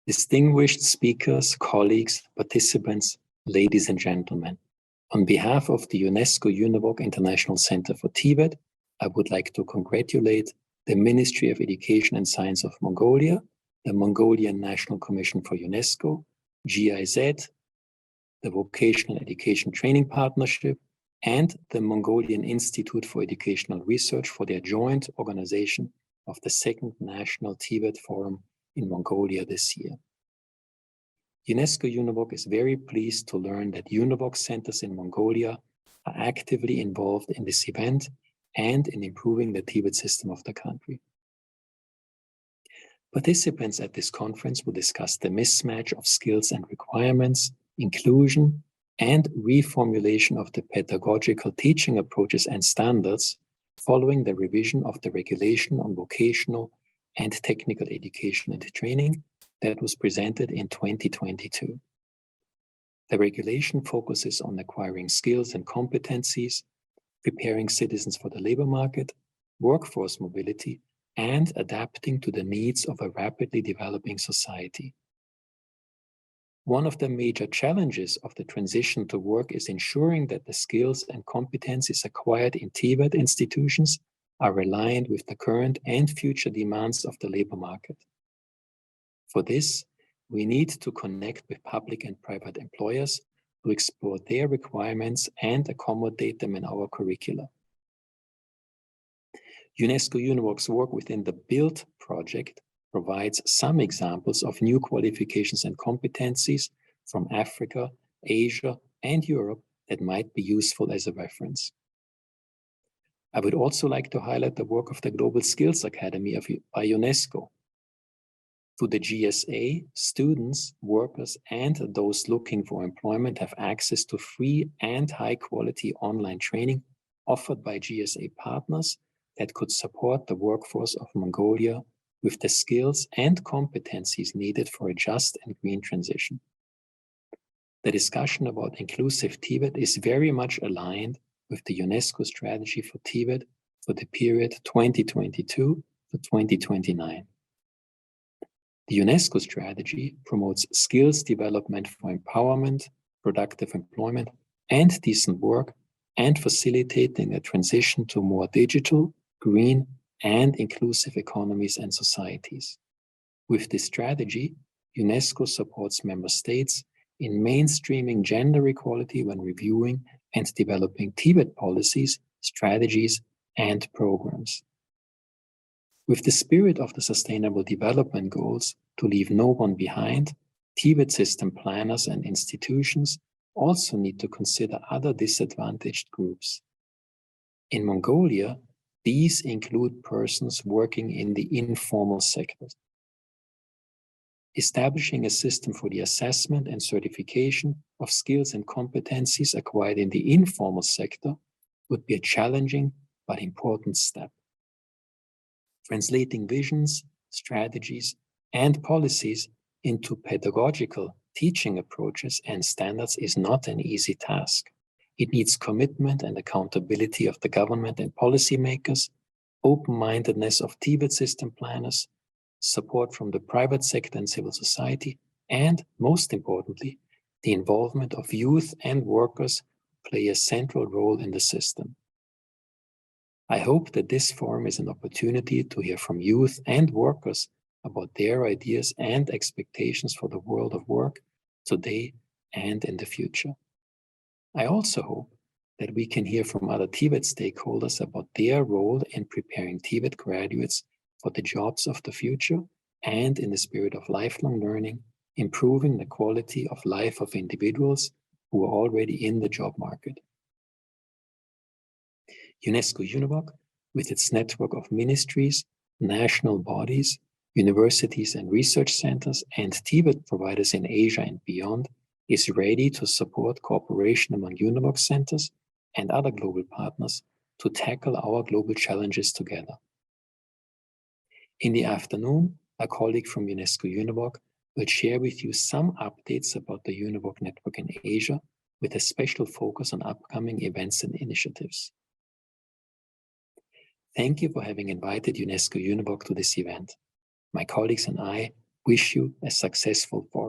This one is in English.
Distinguished speakers, colleagues, participants, ladies and gentlemen, on behalf of the UNESCO UNIVOC International Center for TVET, I would like to congratulate the Ministry of Education and Science of Mongolia, the Mongolian National Commission for UNESCO, GIZ, the Vocational Education Training Partnership, and the Mongolian Institute for Educational Research for their joint organization of the second National TVET Forum in Mongolia this year. UNESCO UNIVOC is very pleased to learn that UNIVOC centers in Mongolia are actively involved in this event and in improving the TVET system of the country. Participants at this conference will discuss the mismatch of skills and requirements, inclusion, and reformulation of the pedagogical teaching approaches and standards following the revision of the regulation on vocational and technical education and training that was presented in 2022. The regulation focuses on acquiring skills and competencies, preparing citizens for the labor market, workforce mobility, and adapting to the needs of a rapidly developing society. One of the major challenges of the transition to work is ensuring that the skills and competencies acquired in TVET institutions are aligned with the current and future demands of the labor market. For this, we need to connect with public and private employers to explore their requirements and accommodate them in our curricula. UNESCO UNIVOC's work within the BUILD project provides some examples of new qualifications and competencies from Africa, Asia, and Europe that might be useful as a reference. I would also like to highlight the work of the Global Skills Academy by UNESCO. Through the GSA, students, workers, and those looking for employment have access to free and high-quality online training offered by GSA partners that could support the workforce of Mongolia with the skills and competencies needed for a just and green transition. The discussion about inclusive TVET is very much aligned with the UNESCO strategy for TVET for the period 2022 to 2029. The UNESCO strategy promotes skills development for empowerment, productive employment, and decent work, and facilitating a transition to more digital, green, and inclusive economies and societies. With this strategy, UNESCO supports member states in mainstreaming gender equality when reviewing and developing TVET policies, strategies, and programs. With the spirit of the Sustainable Development Goals to leave no one behind, TVET system planners and institutions also need to consider other disadvantaged groups. In Mongolia, these include persons working in the informal sector. Establishing a system for the assessment and certification of skills and competencies acquired in the informal sector would be a challenging but important step. Translating visions, strategies, and policies into pedagogical teaching approaches and standards is not an easy task. It needs commitment and accountability of the government and policymakers, open-mindedness of TVET system planners, support from the private sector and civil society, and, most importantly, the involvement of youth and workers who play a central role in the system. I hope that this forum is an opportunity to hear from youth and workers about their ideas and expectations for the world of work today and in the future. I also hope that we can hear from other TVET stakeholders about their role in preparing TVET graduates for the jobs of the future and in the spirit of lifelong learning, improving the quality of life of individuals who are already in the job market. UNESCO UNIVOC, with its network of ministries, national bodies, universities and research centers, and TVET providers in Asia and beyond, is ready to support cooperation among UNIVOC centers and other global partners to tackle our global challenges together. In the afternoon, a colleague from UNESCO UNIVOC will share with you some updates about the UNIVOC network in Asia, with a special focus on upcoming events and initiatives. Thank you for having invited UNESCO UNIVOC to this event. My colleagues and I wish you a successful forum.